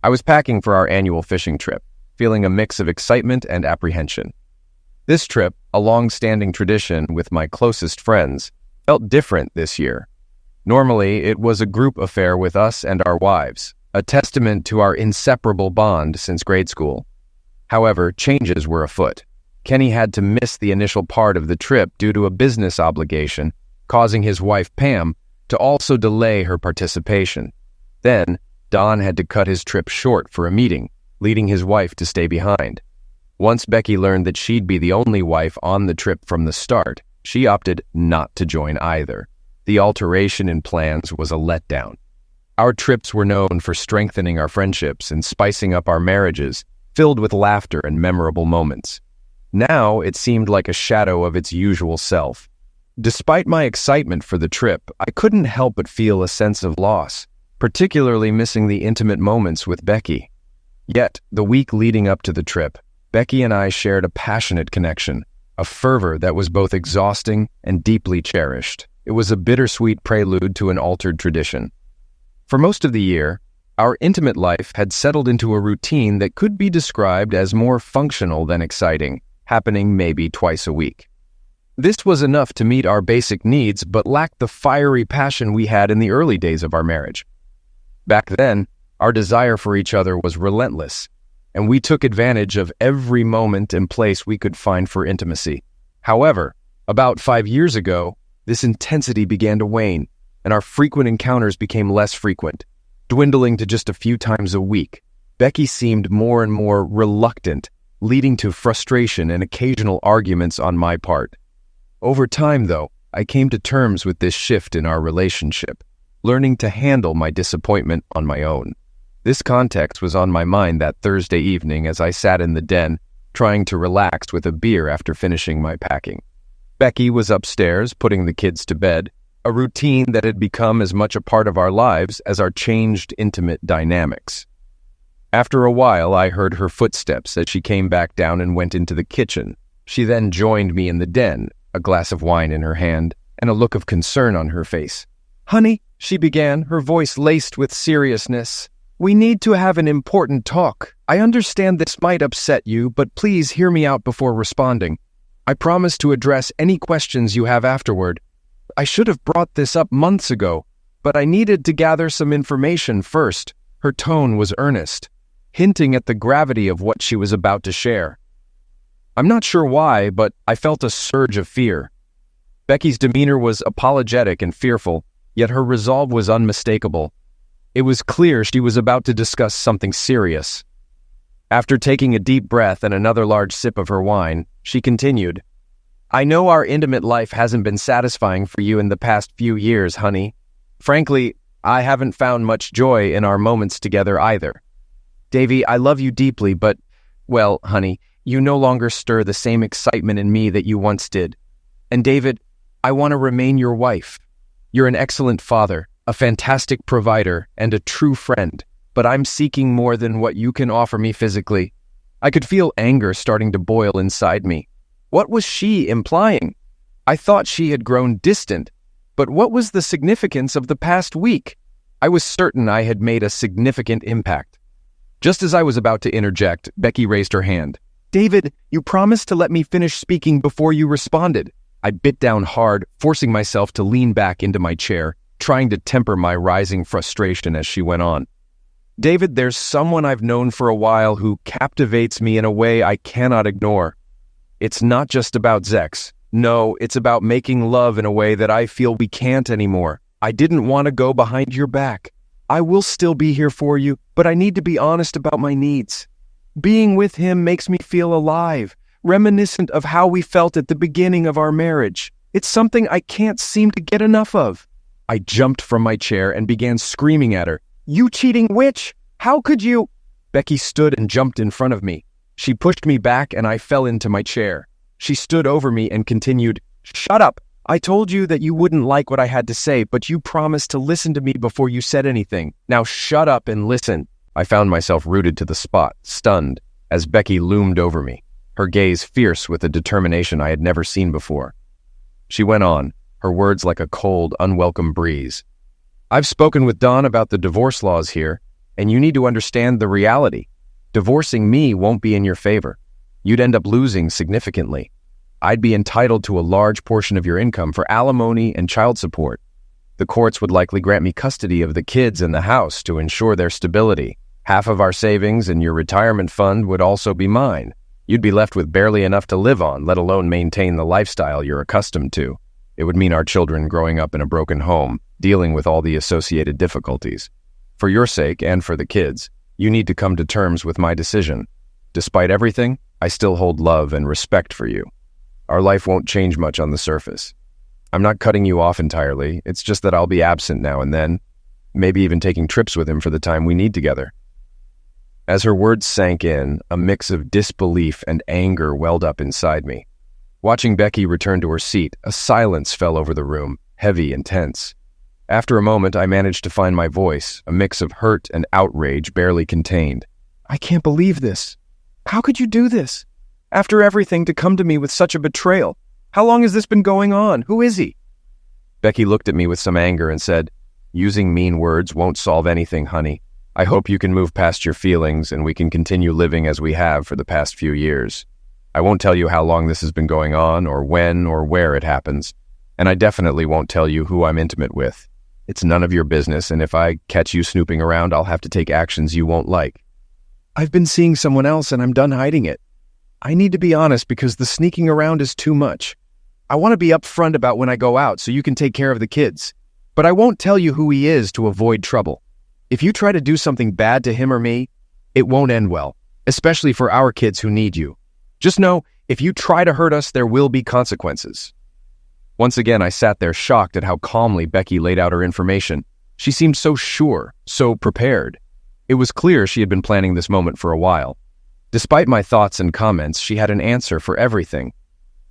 I was packing for our annual fishing trip, feeling a mix of excitement and apprehension. This trip, a long-standing tradition with my closest friends, felt different this year. Normally, it was a group affair with us and our wives, a testament to our inseparable bond since grade school. However, changes were afoot. Kenny had to miss the initial part of the trip due to a business obligation, causing his wife, Pam, to also delay her participation. Then, Don had to cut his trip short for a meeting, leading his wife to stay behind. Once Becky learned that she'd be the only wife on the trip from the start, she opted not to join either. The alteration in plans was a letdown. Our trips were known for strengthening our friendships and spicing up our marriages, filled with laughter and memorable moments. Now it seemed like a shadow of its usual self. Despite my excitement for the trip, I couldn't help but feel a sense of loss, particularly missing the intimate moments with Becky. Yet, the week leading up to the trip, Becky and I shared a passionate connection, a fervor that was both exhausting and deeply cherished. It was a bittersweet prelude to an altered tradition. For most of the year, our intimate life had settled into a routine that could be described as more functional than exciting, happening maybe twice a week. This was enough to meet our basic needs, but lacked the fiery passion we had in the early days of our marriage. Back then, our desire for each other was relentless, and we took advantage of every moment and place we could find for intimacy. However, about 5 years ago, this intensity began to wane, and our frequent encounters became less frequent, dwindling to just a few times a week. Becky seemed more and more reluctant, leading to frustration and occasional arguments on my part. Over time, though, I came to terms with this shift in our relationship, learning to handle my disappointment on my own. This context was on my mind that Thursday evening as I sat in the den, trying to relax with a beer after finishing my packing. Becky was upstairs, putting the kids to bed, a routine that had become as much a part of our lives as our changed intimate dynamics. After a while, I heard her footsteps as she came back down and went into the kitchen. She then joined me in the den, a glass of wine in her hand, and a look of concern on her face. "Honey," she began, her voice laced with seriousness, "we need to have an important talk. I understand this might upset you, but please hear me out before responding. I promise to address any questions you have afterward. I should have brought this up months ago, but I needed to gather some information first." Her tone was earnest, hinting at the gravity of what she was about to share. I'm not sure why, but I felt a surge of fear. Becky's demeanor was apologetic and fearful, yet her resolve was unmistakable. It was clear she was about to discuss something serious. After taking a deep breath and another large sip of her wine, she continued, "I know our intimate life hasn't been satisfying for you in the past few years, honey. Frankly, I haven't found much joy in our moments together either. Davy, I love you deeply, but, well, honey, you no longer stir the same excitement in me that you once did. And David, I want to remain your wife. You're an excellent father, a fantastic provider, and a true friend, but I'm seeking more than what you can offer me physically." I could feel anger starting to boil inside me. What was she implying? I thought she had grown distant, but what was the significance of the past week? I was certain I had made a significant impact. Just as I was about to interject, Becky raised her hand. "David, you promised to let me finish speaking before you responded." I bit down hard, forcing myself to lean back into my chair, trying to temper my rising frustration as she went on. "David, there's someone I've known for a while who captivates me in a way I cannot ignore. It's not just about Zex. No, it's about making love in a way that I feel we can't anymore. I didn't want to go behind your back. I will still be here for you, but I need to be honest about my needs. Being with him makes me feel alive, reminiscent of how we felt at the beginning of our marriage. It's something I can't seem to get enough of." I jumped from my chair and began screaming at her. "You cheating witch! How could you?" Becky stood and jumped in front of me. She pushed me back and I fell into my chair. She stood over me and continued, "Shut up! I told you that you wouldn't like what I had to say, but you promised to listen to me before you said anything. Now shut up and listen." I found myself rooted to the spot, stunned, as Becky loomed over me, her gaze fierce with a determination I had never seen before. She went on, her words like a cold, unwelcome breeze. "I've spoken with Don about the divorce laws here. And you need to understand the reality. Divorcing me won't be in your favor. You'd end up losing significantly. I'd be entitled to a large portion of your income for alimony and child support. The courts would likely grant me custody of the kids and the house to ensure their stability. Half of our savings and your retirement fund would also be mine. You'd be left with barely enough to live on, let alone maintain the lifestyle you're accustomed to. It would mean our children growing up in a broken home, dealing with all the associated difficulties. For your sake and for the kids, you need to come to terms with my decision. Despite everything, I still hold love and respect for you. Our life won't change much on the surface. I'm not cutting you off entirely. It's just that I'll be absent now and then, maybe even taking trips with him for the time we need together. As her words sank in, a mix of disbelief and anger welled up inside me. Watching Becky return to her seat, a silence fell over the room, heavy and tense. After a moment, I managed to find my voice, a mix of hurt and outrage barely contained. I can't believe this. How could you do this? After everything, to come to me with such a betrayal. How long has this been going on? Who is he? Becky looked at me with some anger and said, "Using mean words won't solve anything, honey. I hope you can move past your feelings and we can continue living as we have for the past few years. I won't tell you how long this has been going on or when or where it happens, and I definitely won't tell you who I'm intimate with. It's none of your business, and if I catch you snooping around, I'll have to take actions you won't like. I've been seeing someone else and I'm done hiding it. I need to be honest because the sneaking around is too much. I want to be upfront about when I go out so you can take care of the kids, but I won't tell you who he is to avoid trouble. If you try to do something bad to him or me, it won't end well, especially for our kids who need you. Just know, if you try to hurt us, there will be consequences." Once again, I sat there shocked at how calmly Becky laid out her information. She seemed so sure, so prepared. It was clear she had been planning this moment for a while. Despite my thoughts and comments, she had an answer for everything.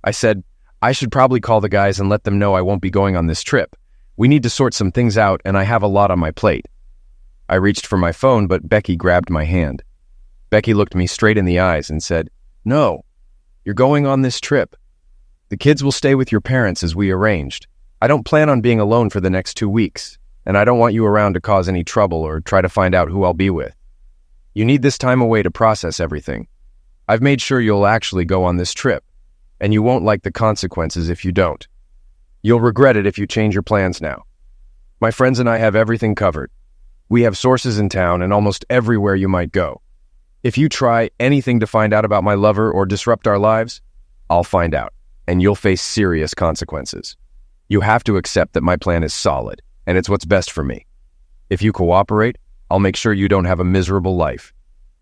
I said, "I should probably call the guys and let them know I won't be going on this trip. We need to sort some things out and I have a lot on my plate." I reached for my phone, but Becky grabbed my hand. Becky looked me straight in the eyes and said, "No, you're going on this trip. The kids will stay with your parents as we arranged. I don't plan on being alone for the next 2 weeks, and I don't want you around to cause any trouble or try to find out who I'll be with. You need this time away to process everything. I've made sure you'll actually go on this trip, and you won't like the consequences if you don't. You'll regret it if you change your plans now. My friends and I have everything covered. We have sources in town and almost everywhere you might go. If you try anything to find out about my lover or disrupt our lives, I'll find out, and you'll face serious consequences. You have to accept that my plan is solid, and it's what's best for me. If you cooperate, I'll make sure you don't have a miserable life.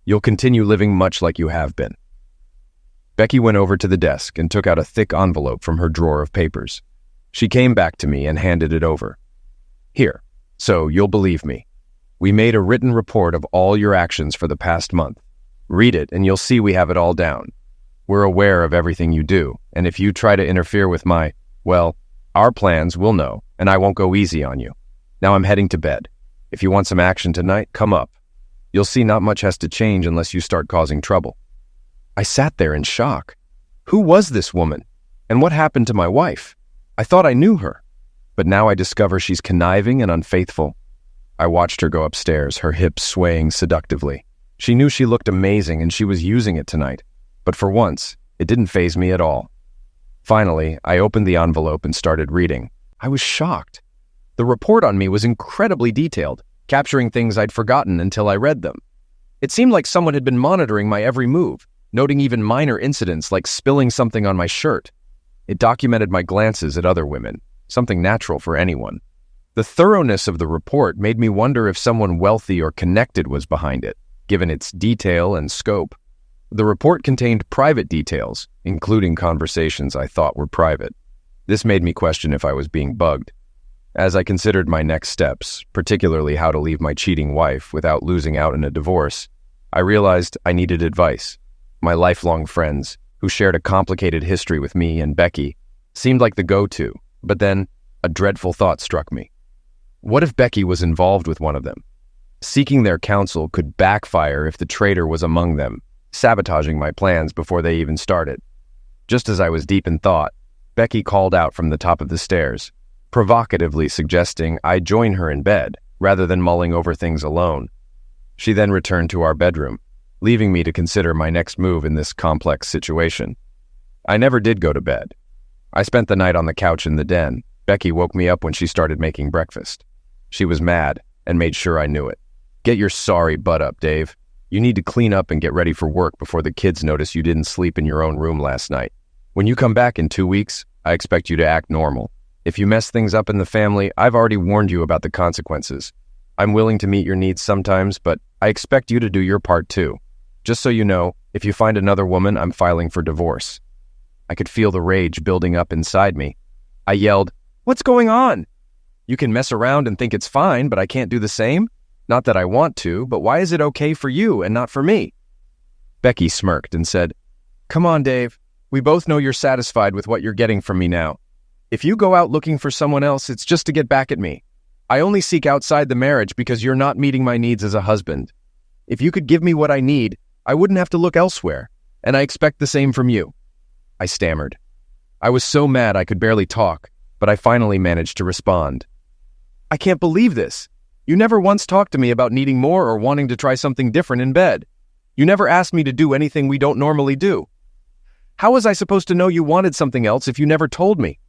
You'll continue living much like you have been." Becky went over to the desk and took out a thick envelope from her drawer of papers. She came back to me and handed it over. "Here, so you'll believe me. We made a written report of all your actions for the past month. Read it and you'll see we have it all down. We're aware of everything you do, and if you try to interfere with our plans, we'll know, and I won't go easy on you. Now I'm heading to bed. If you want some action tonight, come up. You'll see not much has to change unless you start causing trouble." I sat there in shock. Who was this woman? And what happened to my wife? I thought I knew her, but now I discover she's conniving and unfaithful. I watched her go upstairs, her hips swaying seductively. She knew she looked amazing and she was using it tonight, but for once, it didn't faze me at all. Finally, I opened the envelope and started reading. I was shocked. The report on me was incredibly detailed, capturing things I'd forgotten until I read them. It seemed like someone had been monitoring my every move, noting even minor incidents like spilling something on my shirt. It documented my glances at other women, something natural for anyone. The thoroughness of the report made me wonder if someone wealthy or connected was behind it, given its detail and scope. The report contained private details, including conversations I thought were private. This made me question if I was being bugged. As I considered my next steps, particularly how to leave my cheating wife without losing out in a divorce, I realized I needed advice. My lifelong friends, who shared a complicated history with me and Becky, seemed like the go-to, but then a dreadful thought struck me. What if Becky was involved with one of them? Seeking their counsel could backfire if the traitor was among them, sabotaging my plans before they even started. Just as I was deep in thought, Becky called out from the top of the stairs, provocatively suggesting I join her in bed rather than mulling over things alone. She then returned to our bedroom, leaving me to consider my next move in this complex situation. I never did go to bed. I spent the night on the couch in the den. Becky woke me up when she started making breakfast. She was mad and made sure I knew it. "Get your sorry butt up, Dave. You need to clean up and get ready for work before the kids notice you didn't sleep in your own room last night. When you come back in 2 weeks, I expect you to act normal. If you mess things up in the family, I've already warned you about the consequences. I'm willing to meet your needs sometimes, but I expect you to do your part too. Just so you know, if you find another woman, I'm filing for divorce." I could feel the rage building up inside me. I yelled, "What's going on? You can mess around and think it's fine, but I can't do the same? Not that I want to, but why is it okay for you and not for me?" Becky smirked and said, "Come on, Dave. We both know you're satisfied with what you're getting from me now. If you go out looking for someone else, it's just to get back at me. I only seek outside the marriage because you're not meeting my needs as a husband. If you could give me what I need, I wouldn't have to look elsewhere, and I expect the same from you." I stammered. I was so mad I could barely talk, but I finally managed to respond. "I can't believe this. You never once talked to me about needing more or wanting to try something different in bed. You never asked me to do anything we don't normally do. How was I supposed to know you wanted something else if you never told me?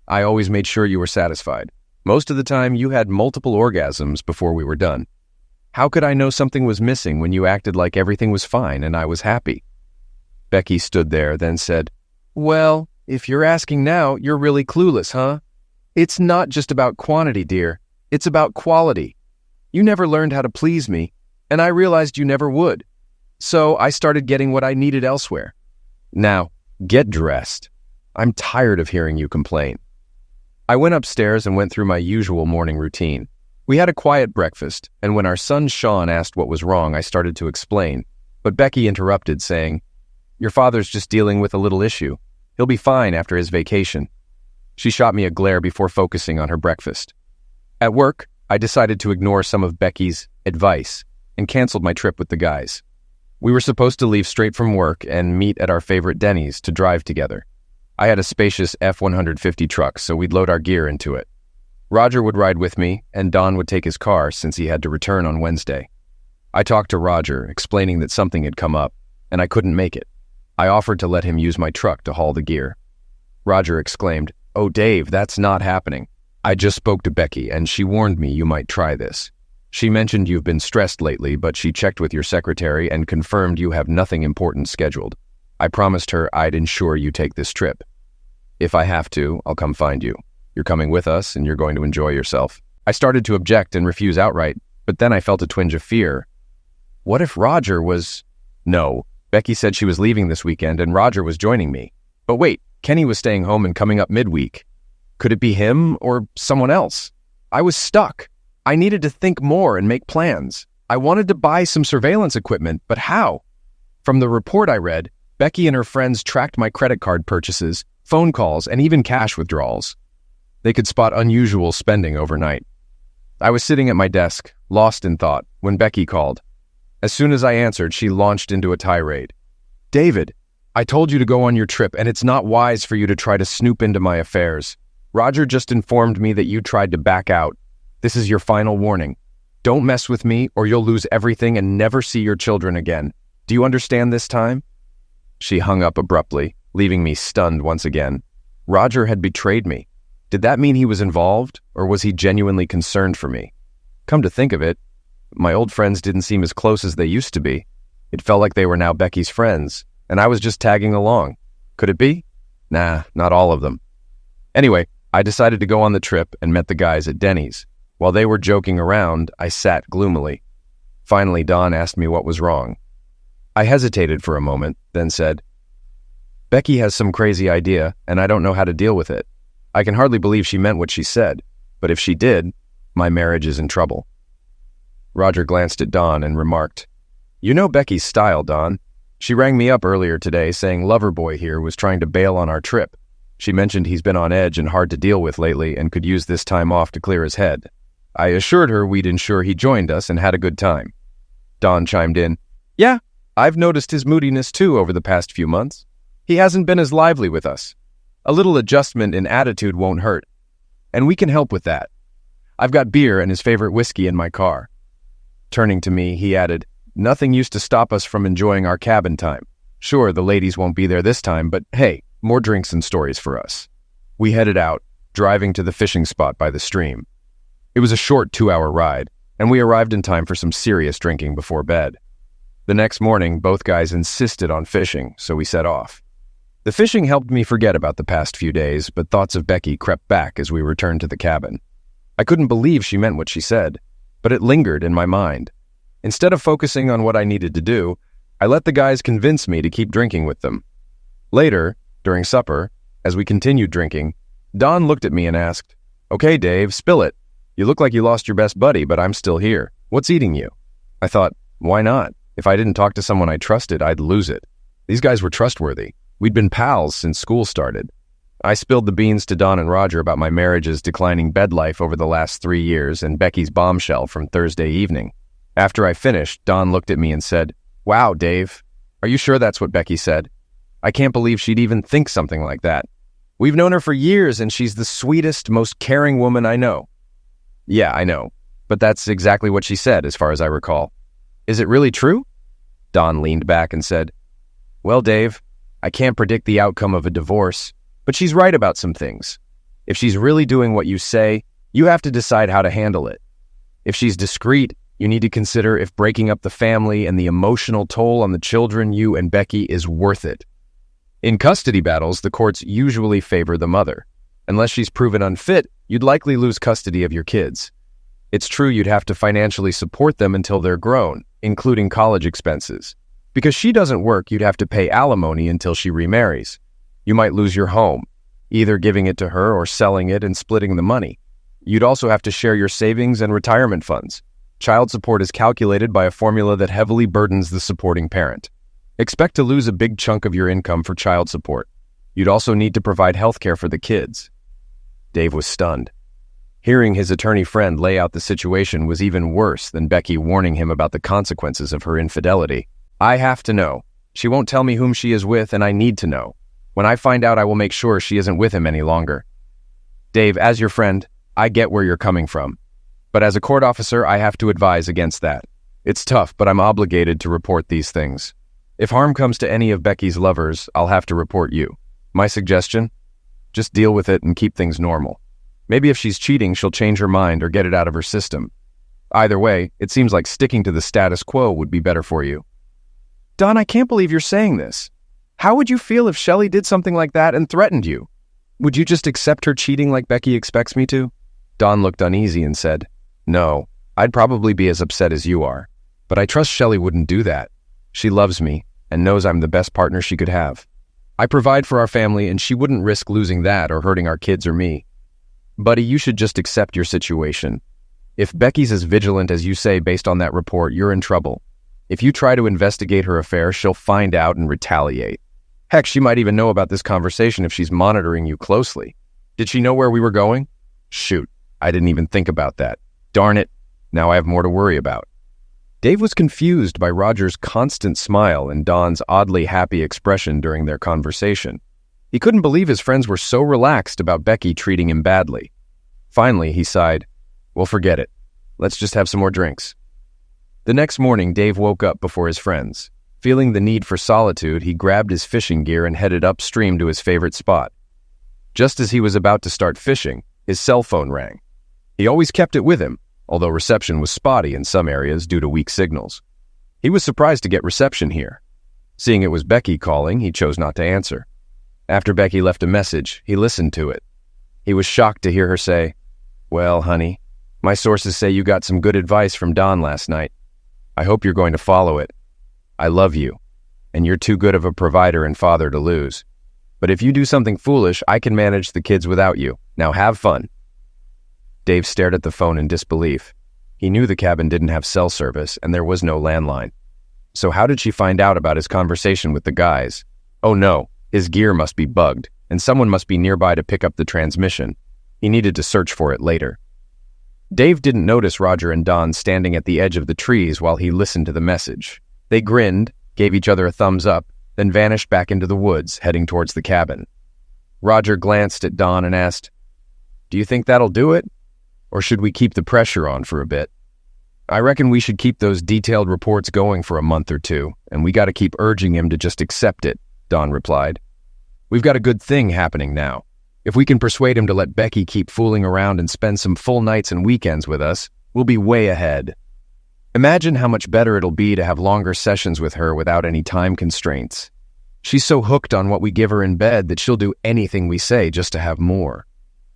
I always made sure you were satisfied. Most of the time, you had multiple orgasms before we were done. How could I know something was missing when you acted like everything was fine and I was happy?" Becky stood there, then said, "Well, if you're asking now, you're really clueless, huh? It's not just about quantity, dear. It's about quality. You never learned how to please me, and I realized you never would. So I started getting what I needed elsewhere. Now, get dressed. I'm tired of hearing you complain." I went upstairs and went through my usual morning routine. We had a quiet breakfast, and when our son Sean asked what was wrong, I started to explain. But Becky interrupted, saying, "Your father's just dealing with a little issue. He'll be fine after his vacation." She shot me a glare before focusing on her breakfast. At work, I decided to ignore some of Becky's advice and canceled my trip with the guys. We were supposed to leave straight from work and meet at our favorite Denny's to drive together. I had a spacious F-150 truck, so we'd load our gear into it. Roger would ride with me, and Don would take his car since he had to return on Wednesday. I talked to Roger, explaining that something had come up, and I couldn't make it. I offered to let him use my truck to haul the gear. Roger exclaimed, "Oh, Dave, that's not happening. I just spoke to Becky, and she warned me you might try this. She mentioned you've been stressed lately, but she checked with your secretary and confirmed you have nothing important scheduled. I promised her I'd ensure you take this trip. If I have to, I'll come find you. You're coming with us, and you're going to enjoy yourself." I started to object and refuse outright, but then I felt a twinge of fear. What if Roger was... No, Becky said she was leaving this weekend, and Roger was joining me. But wait, Kenny was staying home and coming up midweek. Could it be him or someone else? I was stuck. I needed to think more and make plans. I wanted to buy some surveillance equipment, but how? From the report I read, Becky and her friends tracked my credit card purchases, phone calls, and even cash withdrawals. They could spot unusual spending overnight. I was sitting at my desk, lost in thought, when Becky called. As soon as I answered, she launched into a tirade. "David, I told you to go on your trip, and it's not wise for you to try to snoop into my affairs. Roger just informed me that you tried to back out. This is your final warning. Don't mess with me, or you'll lose everything and never see your children again. Do you understand this time?" She hung up abruptly, leaving me stunned once again. Roger had betrayed me. Did that mean he was involved, or was he genuinely concerned for me? Come to think of it, my old friends didn't seem as close as they used to be. It felt like they were now Becky's friends, and I was just tagging along. Could it be? Nah, not all of them. Anyway, I decided to go on the trip and met the guys at Denny's. While they were joking around, I sat gloomily. Finally, Don asked me what was wrong. I hesitated for a moment, then said, "Becky has some crazy idea, and I don't know how to deal with it. I can hardly believe she meant what she said, but if she did, my marriage is in trouble." Roger glanced at Don and remarked, "You know Becky's style, Don. She rang me up earlier today saying Loverboy here was trying to bail on our trip. She mentioned he's been on edge and hard to deal with lately and could use this time off to clear his head. I assured her we'd ensure he joined us and had a good time." Don chimed in, "Yeah, I've noticed his moodiness too over the past few months. He hasn't been as lively with us. A little adjustment in attitude won't hurt. And we can help with that. I've got beer and his favorite whiskey in my car." Turning to me, he added, "Nothing used to stop us from enjoying our cabin time. Sure, the ladies won't be there this time, but hey, more drinks and stories for us." We headed out, driving to the fishing spot by the stream. It was a short 2-hour ride, and we arrived in time for some serious drinking before bed. The next morning, both guys insisted on fishing, so we set off. The fishing helped me forget about the past few days, but thoughts of Becky crept back as we returned to the cabin. I couldn't believe she meant what she said, but it lingered in my mind. Instead of focusing on what I needed to do, I let the guys convince me to keep drinking with them. Later, during supper, as we continued drinking, Don looked at me and asked, "Okay, Dave, spill it. You look like you lost your best buddy, but I'm still here. What's eating you?" I thought, why not? If I didn't talk to someone I trusted, I'd lose it. These guys were trustworthy. We'd been pals since school started. I spilled the beans to Don and Roger about my marriage's declining bed life over the last 3 years and Becky's bombshell from Thursday evening. After I finished, Don looked at me and said, "Wow, Dave, are you sure that's what Becky said? I can't believe she'd even think something like that. We've known her for years and she's the sweetest, most caring woman I know." "Yeah, I know, but that's exactly what she said as far as I recall." "Is it really true?" Don leaned back and said, "Well, Dave, I can't predict the outcome of a divorce, but she's right about some things. If she's really doing what you say, you have to decide how to handle it. If she's discreet, you need to consider if breaking up the family and the emotional toll on the children, you and Becky, is worth it. In custody battles, the courts usually favor the mother. Unless she's proven unfit, you'd likely lose custody of your kids. It's true you'd have to financially support them until they're grown, including college expenses. Because she doesn't work, you'd have to pay alimony until she remarries. You might lose your home, either giving it to her or selling it and splitting the money. You'd also have to share your savings and retirement funds. Child support is calculated by a formula that heavily burdens the supporting parent. Expect to lose a big chunk of your income for child support. You'd also need to provide health care for the kids." Dave was stunned. Hearing his attorney friend lay out the situation was even worse than Becky warning him about the consequences of her infidelity. "I have to know. She won't tell me whom she is with, and I need to know. When I find out, I will make sure she isn't with him any longer." "Dave, as your friend, I get where you're coming from. But as a court officer, I have to advise against that. It's tough, but I'm obligated to report these things. If harm comes to any of Becky's lovers, I'll have to report you. My suggestion? Just deal with it and keep things normal. Maybe if she's cheating, she'll change her mind or get it out of her system. Either way, it seems like sticking to the status quo would be better for you." "Don, I can't believe you're saying this. How would you feel if Shelley did something like that and threatened you? Would you just accept her cheating like Becky expects me to?" Don looked uneasy and said, "No, I'd probably be as upset as you are. But I trust Shelley wouldn't do that. She loves me and knows I'm the best partner she could have. I provide for our family and she wouldn't risk losing that or hurting our kids or me. Buddy, you should just accept your situation. If Becky's as vigilant as you say based on that report, you're in trouble. If you try to investigate her affair, she'll find out and retaliate. Heck, she might even know about this conversation if she's monitoring you closely. Did she know where we were going? Shoot, I didn't even think about that. Darn it, now I have more to worry about." Dave was confused by Roger's constant smile and Don's oddly happy expression during their conversation. He couldn't believe his friends were so relaxed about Becky treating him badly. Finally, he sighed, "Well, forget it. Let's just have some more drinks." The next morning, Dave woke up before his friends. Feeling the need for solitude, he grabbed his fishing gear and headed upstream to his favorite spot. Just as he was about to start fishing, his cell phone rang. He always kept it with him, although reception was spotty in some areas due to weak signals. He was surprised to get reception here. Seeing it was Becky calling, he chose not to answer. After Becky left a message, he listened to it. He was shocked to hear her say, "Well, honey, my sources say you got some good advice from Don last night. I hope you're going to follow it. I love you, and you're too good of a provider and father to lose. But if you do something foolish, I can manage the kids without you. Now have fun." Dave stared at the phone in disbelief. He knew the cabin didn't have cell service, and there was no landline. So how did she find out about his conversation with the guys? Oh no, his gear must be bugged, and someone must be nearby to pick up the transmission. He needed to search for it later. Dave didn't notice Roger and Don standing at the edge of the trees while he listened to the message. They grinned, gave each other a thumbs up, then vanished back into the woods, heading towards the cabin. Roger glanced at Don and asked, "Do you think that'll do it? Or should we keep the pressure on for a bit?" I reckon we should keep those detailed reports going for a month or two, and we gotta keep urging him to just accept it, Don replied. We've got a good thing happening now. If we can persuade him to let Becky keep fooling around and spend some full nights and weekends with us, we'll be way ahead. Imagine how much better it'll be to have longer sessions with her without any time constraints. She's so hooked on what we give her in bed that she'll do anything we say just to have more.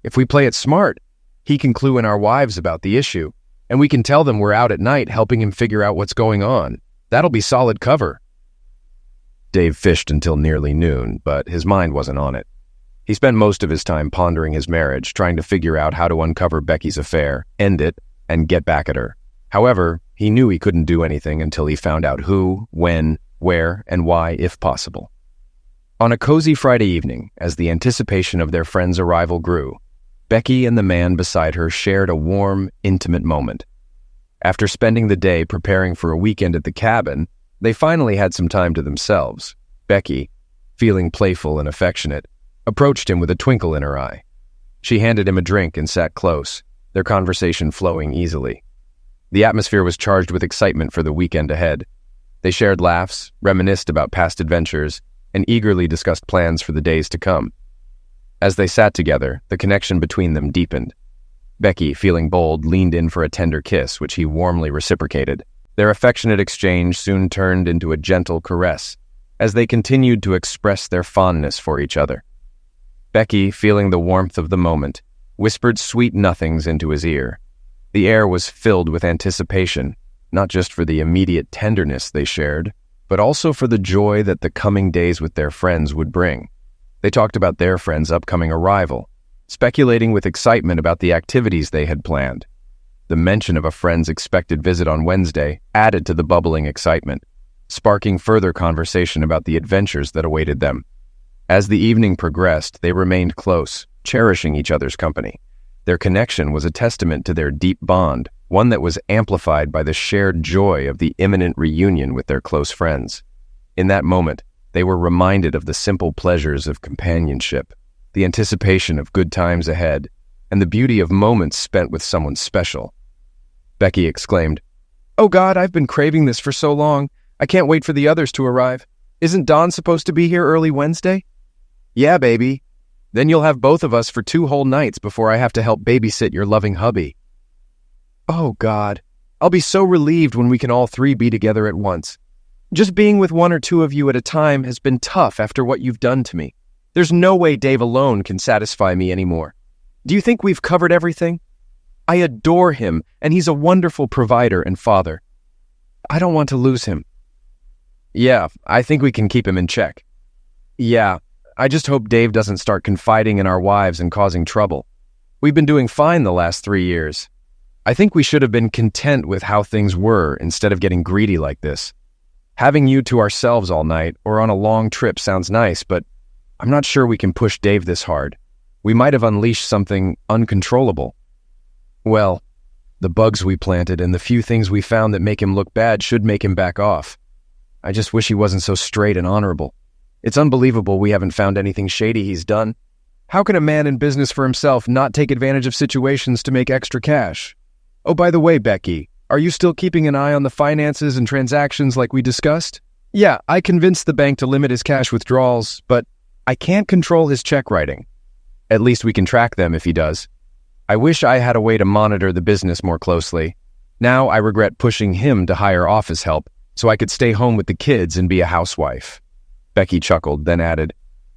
If we play it smart, he can clue in our wives about the issue, and we can tell them we're out at night helping him figure out what's going on. That'll be solid cover. Dave fished until nearly noon, but his mind wasn't on it. He spent most of his time pondering his marriage, trying to figure out how to uncover Becky's affair, end it, and get back at her. However, he knew he couldn't do anything until he found out who, when, where, and why, if possible. On a cozy Friday evening, as the anticipation of their friend's arrival grew, Becky and the man beside her shared a warm, intimate moment. After spending the day preparing for a weekend at the cabin, they finally had some time to themselves. Becky, feeling playful and affectionate, approached him with a twinkle in her eye. She handed him a drink and sat close, their conversation flowing easily. The atmosphere was charged with excitement for the weekend ahead. They shared laughs, reminisced about past adventures, and eagerly discussed plans for the days to come. As they sat together, the connection between them deepened. Becky, feeling bold, leaned in for a tender kiss, which he warmly reciprocated. Their affectionate exchange soon turned into a gentle caress, as they continued to express their fondness for each other. Becky, feeling the warmth of the moment, whispered sweet nothings into his ear. The air was filled with anticipation, not just for the immediate tenderness they shared, but also for the joy that the coming days with their friends would bring. They talked about their friend's upcoming arrival, speculating with excitement about the activities they had planned. The mention of a friend's expected visit on Wednesday added to the bubbling excitement, sparking further conversation about the adventures that awaited them. As the evening progressed, they remained close, cherishing each other's company. Their connection was a testament to their deep bond, one that was amplified by the shared joy of the imminent reunion with their close friends. In that moment, they were reminded of the simple pleasures of companionship, the anticipation of good times ahead, and the beauty of moments spent with someone special. Becky exclaimed, "Oh God, I've been craving this for so long. I can't wait for the others to arrive. Isn't Dawn supposed to be here early Wednesday?" "Yeah, baby. Then you'll have both of us for 2 whole nights before I have to help babysit your loving hubby." "Oh God, I'll be so relieved when we can all 3 be together at once. Just being with 1 or 2 of you at a time has been tough after what you've done to me. There's no way Dave alone can satisfy me anymore. Do you think we've covered everything? I adore him, and he's a wonderful provider and father. I don't want to lose him." "Yeah, I think we can keep him in check." "Yeah, I just hope Dave doesn't start confiding in our wives and causing trouble. We've been doing fine the last 3 years. I think we should have been content with how things were instead of getting greedy like this. Having you to ourselves all night or on a long trip sounds nice, but I'm not sure we can push Dave this hard. We might have unleashed something uncontrollable." "Well, the bugs we planted and the few things we found that make him look bad should make him back off. I just wish he wasn't so straight and honorable. It's unbelievable we haven't found anything shady he's done. How can a man in business for himself not take advantage of situations to make extra cash? Oh, by the way, Becky, are you still keeping an eye on the finances and transactions like we discussed? Yeah, I convinced the bank to limit his cash withdrawals, but I can't control his check writing. At least we can track them if he does. I wish I had a way to monitor the business more closely. Now I regret pushing him to hire office help so I could stay home with the kids and be a housewife." Becky chuckled, then added,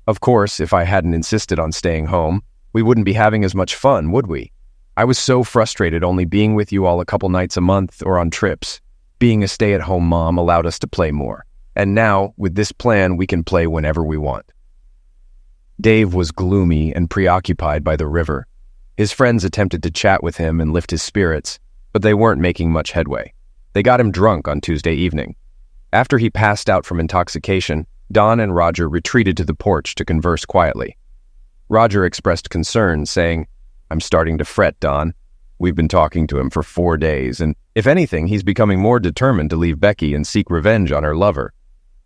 "Of course, if I hadn't insisted on staying home, we wouldn't be having as much fun, would we? I was so frustrated only being with you all a couple nights a month or on trips. Being a stay-at-home mom allowed us to play more. And now, with this plan, we can play whenever we want." Dave was gloomy and preoccupied by the river. His friends attempted to chat with him and lift his spirits, but they weren't making much headway. They got him drunk on Tuesday evening. After he passed out from intoxication, Don and Roger retreated to the porch to converse quietly. Roger expressed concern, saying, "I'm starting to fret, Don. We've been talking to him for 4 days, and if anything, he's becoming more determined to leave Becky and seek revenge on her lover.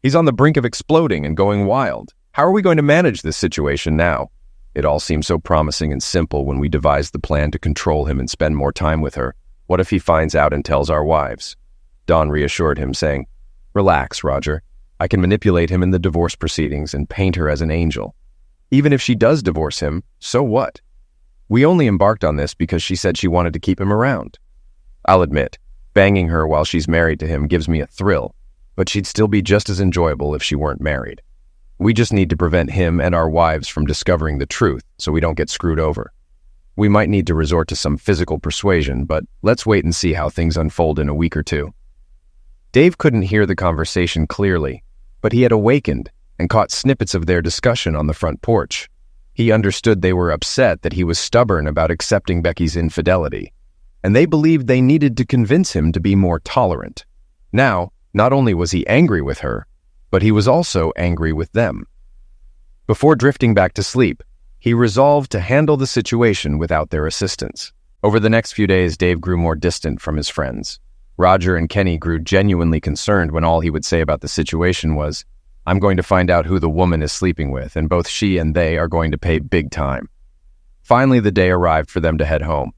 He's on the brink of exploding and going wild. How are we going to manage this situation now? It all seemed so promising and simple when we devised the plan to control him and spend more time with her. What if he finds out and tells our wives? Don reassured him, saying, "Relax, Roger. I can manipulate him in the divorce proceedings and paint her as an angel. Even if she does divorce him, so what? We only embarked on this because she said she wanted to keep him around. I'll admit, banging her while she's married to him gives me a thrill, but she'd still be just as enjoyable if she weren't married. We just need to prevent him and our wives from discovering the truth so we don't get screwed over. We might need to resort to some physical persuasion, but let's wait and see how things unfold in a week or two." Dave couldn't hear the conversation clearly, but he had awakened and caught snippets of their discussion on the front porch. He understood they were upset that he was stubborn about accepting Becky's infidelity, and they believed they needed to convince him to be more tolerant. Now, not only was he angry with her, but he was also angry with them. Before drifting back to sleep, he resolved to handle the situation without their assistance. Over the next few days, Dave grew more distant from his friends. Roger and Kenny grew genuinely concerned when all he would say about the situation was, "I'm going to find out who the woman is sleeping with, and both she and they are going to pay big time." Finally, the day arrived for them to head home.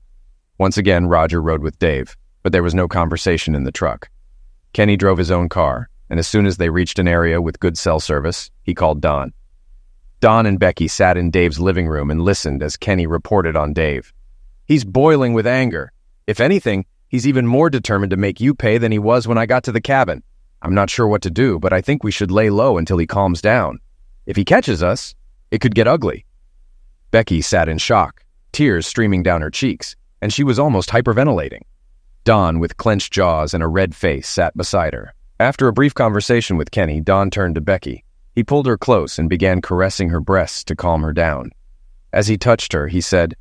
Once again, Roger rode with Dave, but there was no conversation in the truck. Kenny drove his own car, and as soon as they reached an area with good cell service, he called Don. Don and Becky sat in Dave's living room and listened as Kenny reported on Dave. "He's boiling with anger. If anything, he's even more determined to make you pay than he was when I got to the cabin. I'm not sure what to do, but I think we should lay low until he calms down. If he catches us, it could get ugly." Becky sat in shock, tears streaming down her cheeks, and she was almost hyperventilating. Don, with clenched jaws and a red face, sat beside her. After a brief conversation with Kenny, Don turned to Becky. He pulled her close and began caressing her breasts to calm her down. As he touched her, he said,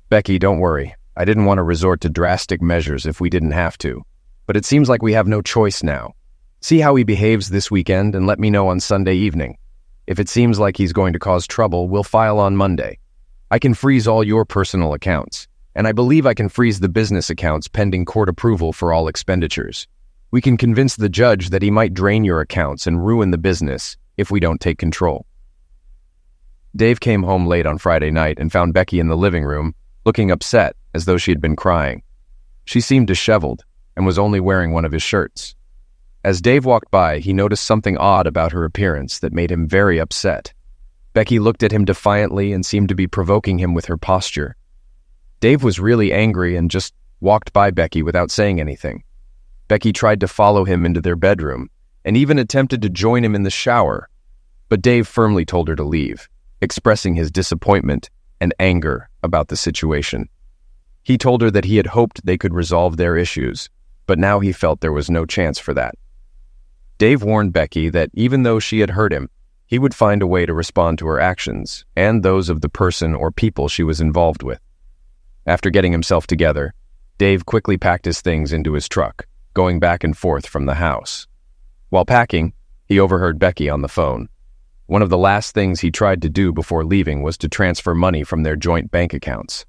"Becky, don't worry. I didn't want to resort to drastic measures if we didn't have to, but it seems like we have no choice now. See how he behaves this weekend and let me know on Sunday evening. If it seems like he's going to cause trouble, we'll file on Monday. I can freeze all your personal accounts, and I believe I can freeze the business accounts pending court approval for all expenditures. We can convince the judge that he might drain your accounts and ruin the business if we don't take control." Dave came home late on Friday night and found Becky in the living room, looking upset as though she had been crying. She seemed disheveled and was only wearing one of his shirts. As Dave walked by, he noticed something odd about her appearance that made him very upset. Becky looked at him defiantly and seemed to be provoking him with her posture. Dave was really angry and just walked by Becky without saying anything. Becky tried to follow him into their bedroom and even attempted to join him in the shower, but Dave firmly told her to leave, expressing his disappointment and anger about the situation. He told her that he had hoped they could resolve their issues, but now he felt there was no chance for that. Dave warned Becky that even though she had hurt him, he would find a way to respond to her actions and those of the person or people she was involved with. After getting himself together, Dave quickly packed his things into his truck, going back and forth from the house. While packing, he overheard Becky on the phone. One of the last things he tried to do before leaving was to transfer money from their joint bank accounts.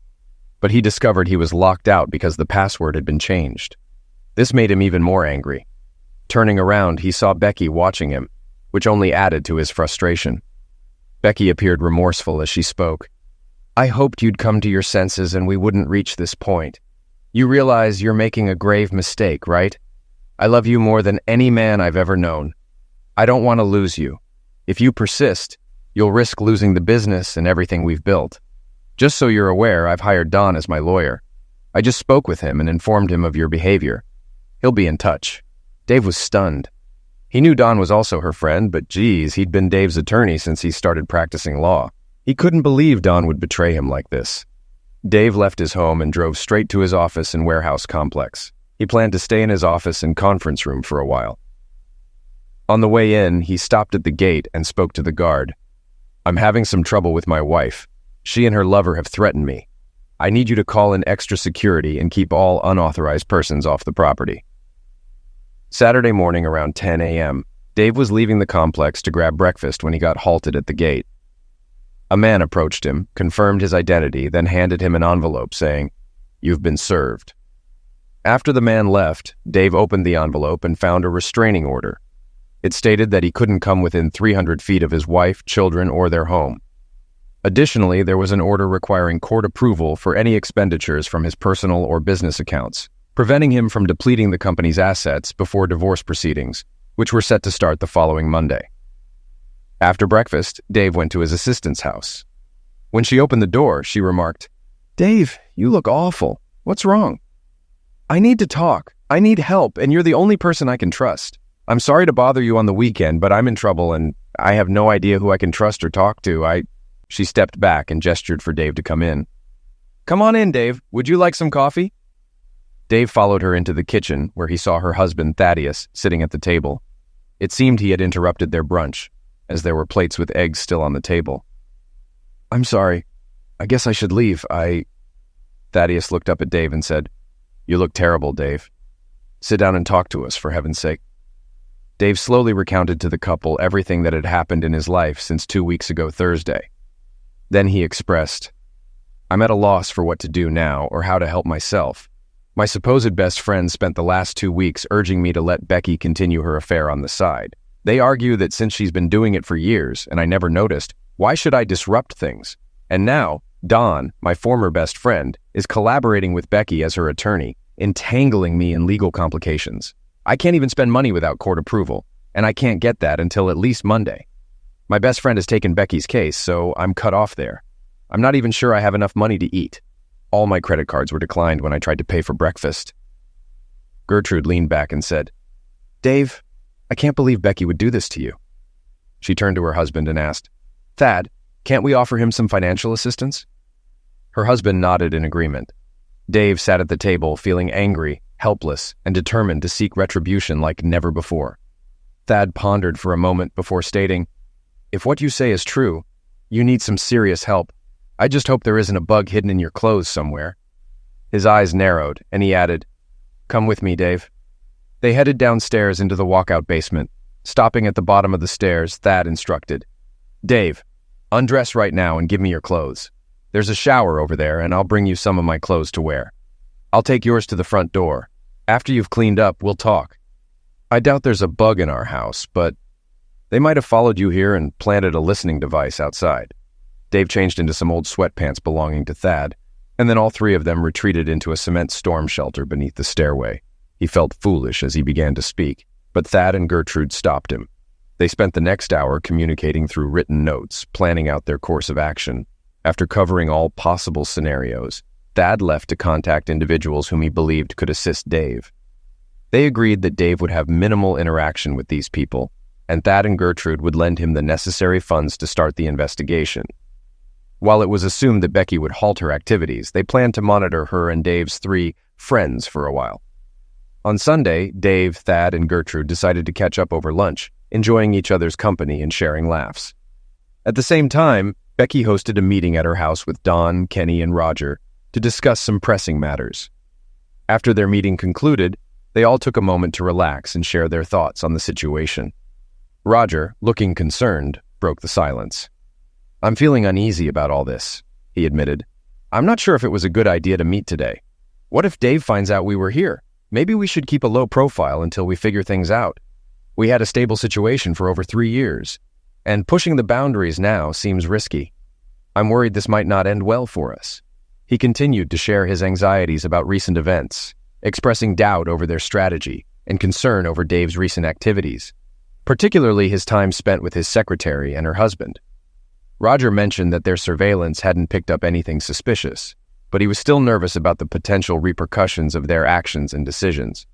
But he discovered he was locked out because the password had been changed. This made him even more angry. Turning around, he saw Becky watching him, which only added to his frustration. Becky appeared remorseful as she spoke. "I hoped you'd come to your senses and we wouldn't reach this point. You realize you're making a grave mistake, right? I love you more than any man I've ever known. I don't want to lose you. If you persist, you'll risk losing the business and everything we've built. Just so you're aware, I've hired Don as my lawyer. I just spoke with him and informed him of your behavior. He'll be in touch." Dave was stunned. He knew Don was also her friend, but geez, he'd been Dave's attorney since he started practicing law. He couldn't believe Don would betray him like this. Dave left his home and drove straight to his office and warehouse complex. He planned to stay in his office and conference room for a while. On the way in, he stopped at the gate and spoke to the guard. "I'm having some trouble with my wife. She and her lover have threatened me. I need you to call in extra security and keep all unauthorized persons off the property." Saturday morning around 10 a.m., Dave was leaving the complex to grab breakfast when he got halted at the gate. A man approached him, confirmed his identity, then handed him an envelope saying, "You've been served." After the man left, Dave opened the envelope and found a restraining order. It stated that he couldn't come within 300 feet of his wife, children, or their home. Additionally, there was an order requiring court approval for any expenditures from his personal or business accounts, preventing him from depleting the company's assets before divorce proceedings, which were set to start the following Monday. After breakfast, Dave went to his assistant's house. When she opened the door, she remarked, "Dave, you look awful. What's wrong?" "I need to talk. I need help, and you're the only person I can trust. I'm sorry to bother you on the weekend, but I'm in trouble and I have no idea who I can trust or talk to. She stepped back and gestured for Dave to come in. "Come on in, Dave. Would you like some coffee?" Dave followed her into the kitchen, where he saw her husband, Thaddeus, sitting at the table. It seemed he had interrupted their brunch, as there were plates with eggs still on the table. "I'm sorry. I guess I should leave. Thaddeus looked up at Dave and said, "You look terrible, Dave. Sit down and talk to us, for heaven's sake." Dave slowly recounted to the couple everything that had happened in his life since 2 weeks ago Thursday. Then he expressed, "I'm at a loss for what to do now or how to help myself. My supposed best friends spent the last 2 weeks urging me to let Becky continue her affair on the side. They argue that since she's been doing it for years and I never noticed, why should I disrupt things? And now, Don, my former best friend, is collaborating with Becky as her attorney, entangling me in legal complications. I can't even spend money without court approval, and I can't get that until at least Monday. My best friend has taken Becky's case, so I'm cut off there. I'm not even sure I have enough money to eat. All my credit cards were declined when I tried to pay for breakfast." Gertrude leaned back and said, "Dave, I can't believe Becky would do this to you." She turned to her husband and asked, "Thad, can't we offer him some financial assistance?" Her husband nodded in agreement. Dave sat at the table feeling angry, helpless, and determined to seek retribution like never before. Thad pondered for a moment before stating, "If what you say is true, you need some serious help. I just hope there isn't a bug hidden in your clothes somewhere." His eyes narrowed, and he added, "Come with me, Dave." They headed downstairs into the walkout basement. Stopping at the bottom of the stairs, Thad instructed, "Dave, undress right now and give me your clothes. There's a shower over there, and I'll bring you some of my clothes to wear. I'll take yours to the front door. After you've cleaned up, we'll talk. I doubt there's a bug in our house, but they might have followed you here and planted a listening device outside." Dave changed into some old sweatpants belonging to Thad, and then all three of them retreated into a cement storm shelter beneath the stairway. He felt foolish as he began to speak, but Thad and Gertrude stopped him. They spent the next hour communicating through written notes, planning out their course of action. After covering all possible scenarios, Thad left to contact individuals whom he believed could assist Dave. They agreed that Dave would have minimal interaction with these people, and Thad and Gertrude would lend him the necessary funds to start the investigation. While it was assumed that Becky would halt her activities, they planned to monitor her and Dave's 3 friends for a while. On Sunday, Dave, Thad, and Gertrude decided to catch up over lunch, enjoying each other's company and sharing laughs. At the same time, Becky hosted a meeting at her house with Don, Kenny, and Roger to discuss some pressing matters. After their meeting concluded, they all took a moment to relax and share their thoughts on the situation. Roger, looking concerned, broke the silence. "I'm feeling uneasy about all this," he admitted. "I'm not sure if it was a good idea to meet today. What if Dave finds out we were here? Maybe we should keep a low profile until we figure things out. We had a stable situation for over 3 years, and pushing the boundaries now seems risky. I'm worried this might not end well for us." He continued to share his anxieties about recent events, expressing doubt over their strategy and concern over Dave's recent activities, particularly his time spent with his secretary and her husband. Roger mentioned that their surveillance hadn't picked up anything suspicious, but he was still nervous about the potential repercussions of their actions and decisions.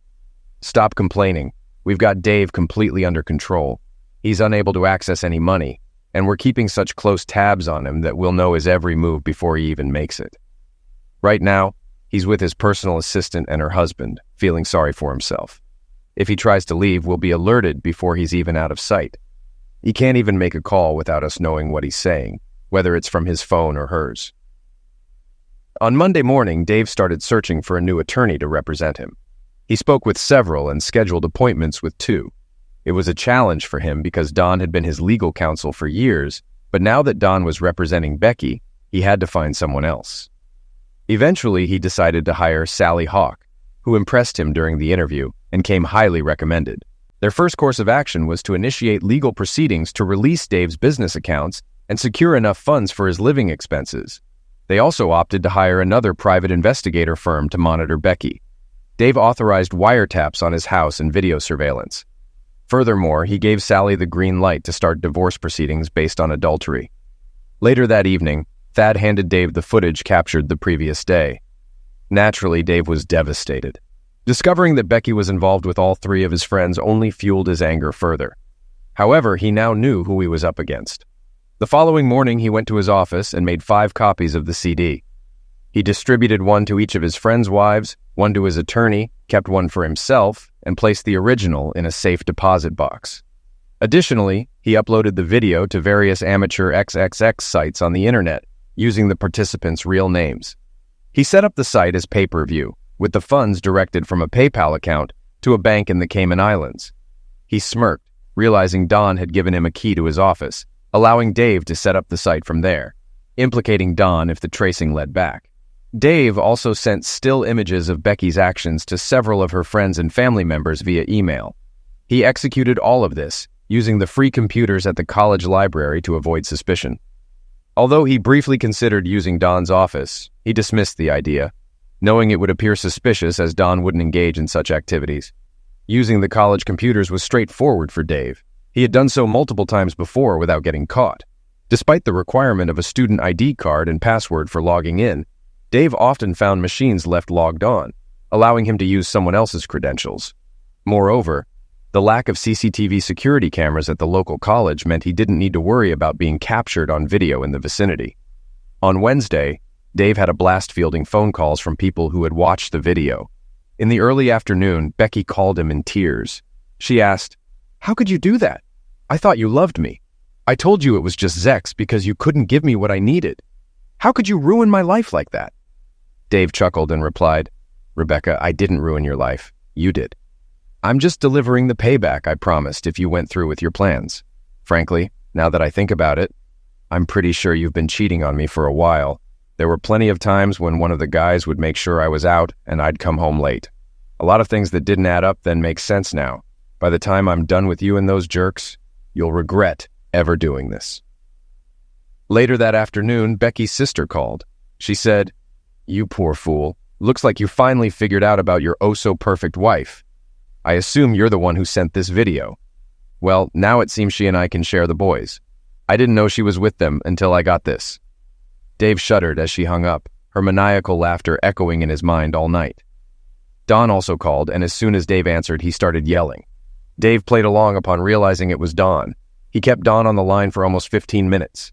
"Stop complaining. We've got Dave completely under control. He's unable to access any money, and we're keeping such close tabs on him that we'll know his every move before he even makes it. Right now, he's with his personal assistant and her husband, feeling sorry for himself. If he tries to leave, we'll be alerted before he's even out of sight. He can't even make a call without us knowing what he's saying, whether it's from his phone or hers." On Monday morning, Dave started searching for a new attorney to represent him. He spoke with several and scheduled appointments with 2. It was a challenge for him because Don had been his legal counsel for years, but now that Don was representing Becky, he had to find someone else. Eventually, he decided to hire Sally Hawk, who impressed him during the interview and came highly recommended. Their first course of action was to initiate legal proceedings to release Dave's business accounts and secure enough funds for his living expenses. They also opted to hire another private investigator firm to monitor Becky. Dave authorized wiretaps on his house and video surveillance. Furthermore, he gave Sally the green light to start divorce proceedings based on adultery. Later that evening, Thad handed Dave the footage captured the previous day. Naturally, Dave was devastated. Discovering that Becky was involved with all three of his friends only fueled his anger further. However, he now knew who he was up against. The following morning, he went to his office and made 5 copies of the CD. He distributed one to each of his friends' wives, one to his attorney, kept one for himself, and placed the original in a safe deposit box. Additionally, he uploaded the video to various amateur XXX sites on the internet, using the participants' real names. He set up the site as pay-per-view, with the funds directed from a PayPal account to a bank in the Cayman Islands. He smirked, realizing Don had given him a key to his office, allowing Dave to set up the site from there, implicating Don if the tracing led back. Dave also sent still images of Becky's actions to several of her friends and family members via email. He executed all of this, using the free computers at the college library to avoid suspicion. Although he briefly considered using Don's office, he dismissed the idea, knowing it would appear suspicious as Don wouldn't engage in such activities. Using the college computers was straightforward for Dave. He had done so multiple times before without getting caught. Despite the requirement of a student ID card and password for logging in, Dave often found machines left logged on, allowing him to use someone else's credentials. Moreover, the lack of CCTV security cameras at the local college meant he didn't need to worry about being captured on video in the vicinity. On Wednesday, Dave had a blast fielding phone calls from people who had watched the video. In the early afternoon, Becky called him in tears. She asked, "How could you do that? I thought you loved me. I told you it was just Zex because you couldn't give me what I needed. How could you ruin my life like that?" Dave chuckled and replied, "Rebecca, I didn't ruin your life. You did. I'm just delivering the payback I promised if you went through with your plans. Frankly, now that I think about it, I'm pretty sure you've been cheating on me for a while. There were plenty of times when one of the guys would make sure I was out and I'd come home late. A lot of things that didn't add up then make sense now. By the time I'm done with you and those jerks, you'll regret ever doing this." Later that afternoon, Becky's sister called. She said, "You poor fool. Looks like you finally figured out about your oh-so-perfect wife. I assume you're the one who sent this video. Well, now it seems she and I can share the boys. I didn't know she was with them until I got this." Dave shuddered as she hung up, her maniacal laughter echoing in his mind all night. Don also called, and as soon as Dave answered, he started yelling. Dave played along upon realizing it was Don. He kept Don on the line for almost 15 minutes.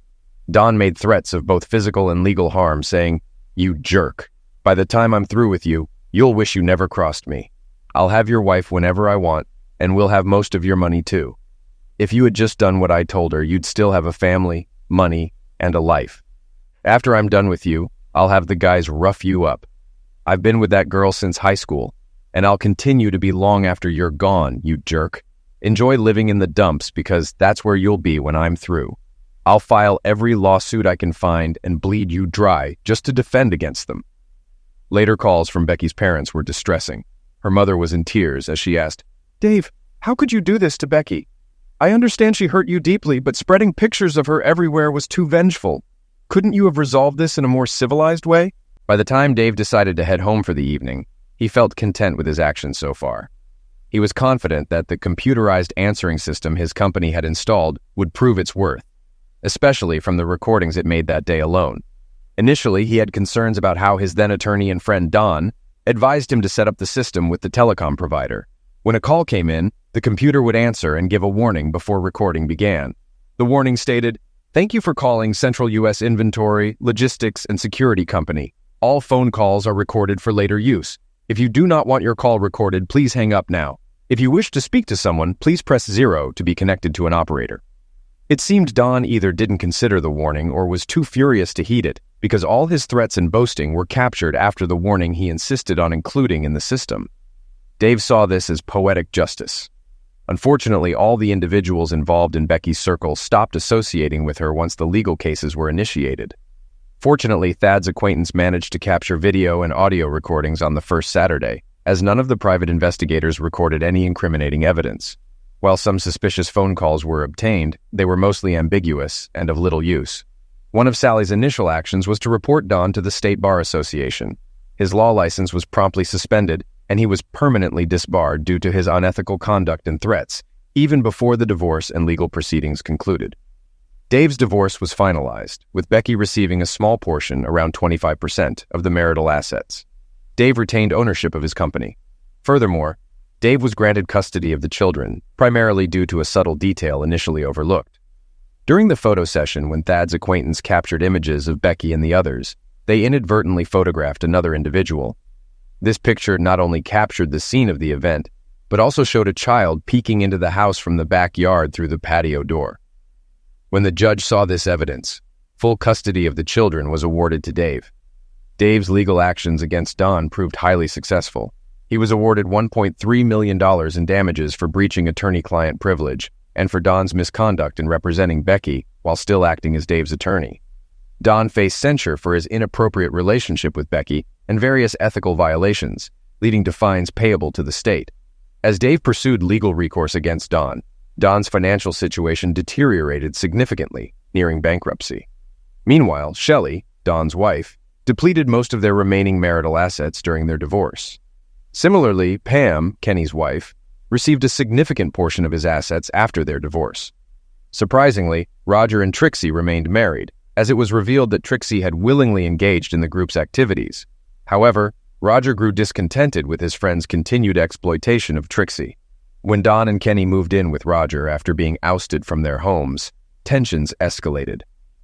Don made threats of both physical and legal harm, saying, "You jerk. By the time I'm through with you, you'll wish you never crossed me. I'll have your wife whenever I want, and we'll have most of your money too. If you had just done what I told her, you'd still have a family, money, and a life. After I'm done with you, I'll have the guys rough you up. I've been with that girl since high school, and I'll continue to be long after you're gone, you jerk. Enjoy living in the dumps because that's where you'll be when I'm through. I'll file every lawsuit I can find and bleed you dry just to defend against them." Later calls from Becky's parents were distressing. Her mother was in tears as she asked, "Dave, how could you do this to Becky? I understand she hurt you deeply, but spreading pictures of her everywhere was too vengeful. Couldn't you have resolved this in a more civilized way?" By the time Dave decided to head home for the evening, he felt content with his actions so far. He was confident that the computerized answering system his company had installed would prove its worth, especially from the recordings it made that day alone. Initially, he had concerns about how his then-attorney and friend Don advised him to set up the system with the telecom provider. When a call came in, the computer would answer and give a warning before recording began. The warning stated, "Thank you for calling Central U.S. Inventory, Logistics, and Security Company. All phone calls are recorded for later use. If you do not want your call recorded, please hang up now. If you wish to speak to someone, please press 0 to be connected to an operator." It seemed Don either didn't consider the warning or was too furious to heed it, because all his threats and boasting were captured after the warning he insisted on including in the system. Dave saw this as poetic justice. Unfortunately, all the individuals involved in Becky's circle stopped associating with her once the legal cases were initiated. Fortunately, Thad's acquaintance managed to capture video and audio recordings on the first Saturday, as none of the private investigators recorded any incriminating evidence. While some suspicious phone calls were obtained, they were mostly ambiguous and of little use. One of Sally's initial actions was to report Don to the State Bar Association. His law license was promptly suspended, and he was permanently disbarred due to his unethical conduct and threats, even before the divorce and legal proceedings concluded. Dave's divorce was finalized, with Becky receiving a small portion, around 25%, of the marital assets. Dave retained ownership of his company. Furthermore, Dave was granted custody of the children, primarily due to a subtle detail initially overlooked. During the photo session, when Thad's acquaintance captured images of Becky and the others, they inadvertently photographed another individual. This picture not only captured the scene of the event, but also showed a child peeking into the house from the backyard through the patio door. When the judge saw this evidence, full custody of the children was awarded to Dave. Dave's legal actions against Don proved highly successful. He was awarded $1.3 million in damages for breaching attorney-client privilege and for Don's misconduct in representing Becky while still acting as Dave's attorney. Don faced censure for his inappropriate relationship with Becky and various ethical violations, leading to fines payable to the state. As Dave pursued legal recourse against Don, Don's financial situation deteriorated significantly, nearing bankruptcy. Meanwhile, Shelley, Don's wife, depleted most of their remaining marital assets during their divorce. Similarly, Pam, Kenny's wife, received a significant portion of his assets after their divorce. Surprisingly, Roger and Trixie remained married, as it was revealed that Trixie had willingly engaged in the group's activities. However, Roger grew discontented with his friend's continued exploitation of Trixie. When Don and Kenny moved in with Roger after being ousted from their homes, tensions escalated.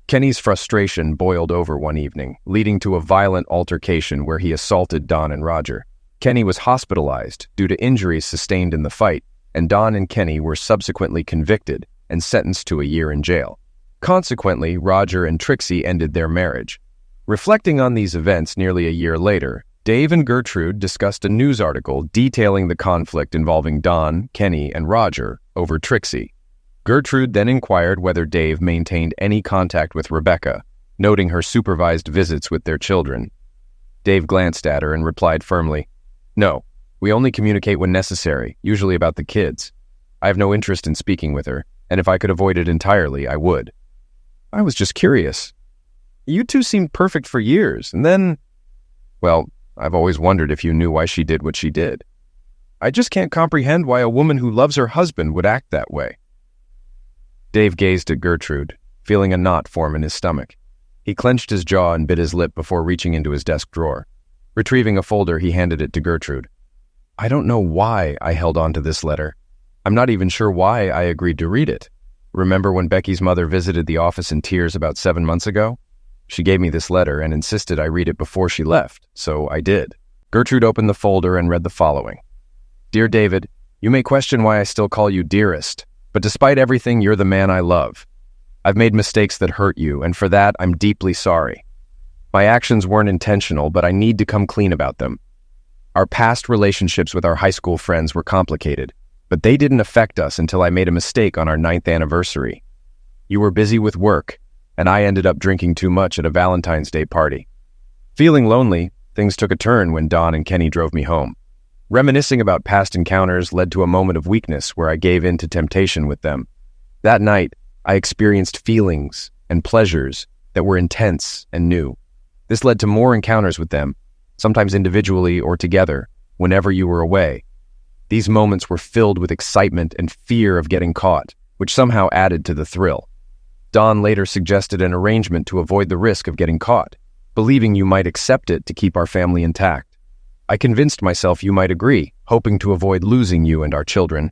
Kenny's frustration boiled over one evening, leading to a violent altercation where he assaulted Don and Roger. Kenny was hospitalized due to injuries sustained in the fight, and Don and Kenny were subsequently convicted and sentenced to a year in jail. Consequently, Roger and Trixie ended their marriage. Reflecting on these events nearly a year later, Dave and Gertrude discussed a news article detailing the conflict involving Don, Kenny, and Roger over Trixie. Gertrude then inquired whether Dave maintained any contact with Rebecca, noting her supervised visits with their children. Dave glanced at her and replied firmly, "No, we only communicate when necessary, usually about the kids. I have no interest in speaking with her, and if I could avoid it entirely, I would." "I was just curious. You two seemed perfect for years, and then..." "Well, I've always wondered if you knew why she did what she did. I just can't comprehend why a woman who loves her husband would act that way." Dave gazed at Gertrude, feeling a knot form in his stomach. He clenched his jaw and bit his lip before reaching into his desk drawer. Retrieving a folder, he handed it to Gertrude. "I don't know why I held on to this letter. I'm not even sure why I agreed to read it. Remember when Becky's mother visited the office in tears about 7 months ago? She gave me this letter and insisted I read it before she left, so I did." Gertrude opened the folder and read the following. "Dear David, you may question why I still call you dearest, but despite everything, you're the man I love. I've made mistakes that hurt you, and for that, I'm deeply sorry. My actions weren't intentional, but I need to come clean about them. Our past relationships with our high school friends were complicated, but they didn't affect us until I made a mistake on our 9th anniversary. You were busy with work, and I ended up drinking too much at a Valentine's Day party. Feeling lonely, things took a turn when Don and Kenny drove me home. Reminiscing about past encounters led to a moment of weakness where I gave in to temptation with them. That night, I experienced feelings and pleasures that were intense and new. This led to more encounters with them, sometimes individually or together, whenever you were away. These moments were filled with excitement and fear of getting caught, which somehow added to the thrill. Don later suggested an arrangement to avoid the risk of getting caught, believing you might accept it to keep our family intact. I convinced myself you might agree, hoping to avoid losing you and our children.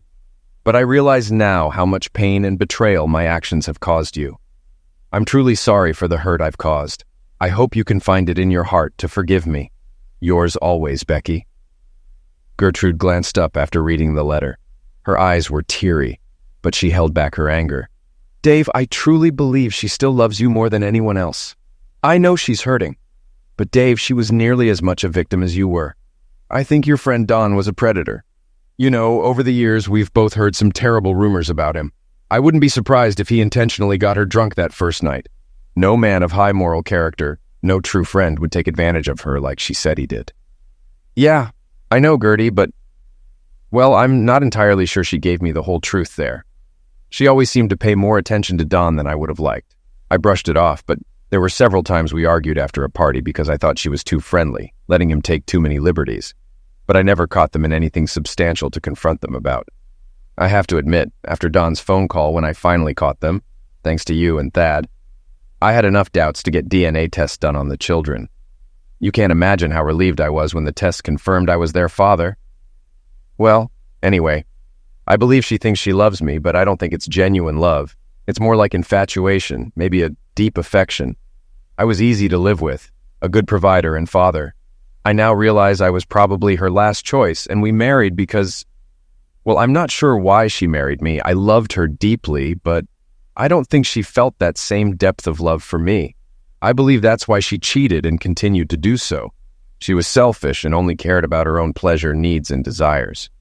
But I realize now how much pain and betrayal my actions have caused you. I'm truly sorry for the hurt I've caused. I hope you can find it in your heart to forgive me. Yours always, Becky." Gertrude glanced up after reading the letter. Her eyes were teary, but she held back her anger. "Dave, I truly believe she still loves you more than anyone else. I know she's hurting. But Dave, she was nearly as much a victim as you were. I think your friend Don was a predator. You know, over the years, we've both heard some terrible rumors about him. I wouldn't be surprised if he intentionally got her drunk that first night. No man of high moral character, no true friend would take advantage of her like she said he did." "Yeah, I know, Gertie, but... Well, I'm not entirely sure she gave me the whole truth there. She always seemed to pay more attention to Don than I would have liked. I brushed it off, but there were several times we argued after a party because I thought she was too friendly, letting him take too many liberties. but I never caught them in anything substantial to confront them about. I have to admit, after Don's phone call when I finally caught them, thanks to you and Thad, I had enough doubts to get DNA tests done on the children. You can't imagine how relieved I was when the test confirmed I was their father. Well, anyway, I believe she thinks she loves me, but I don't think it's genuine love. It's more like infatuation, maybe a deep affection. I was easy to live with, a good provider and father. I now realize I was probably her last choice, and we married because, well, I'm not sure why she married me. I loved her deeply, but I don't think she felt that same depth of love for me. I believe that's why she cheated and continued to do so. She was selfish and only cared about her own pleasure, needs, and desires.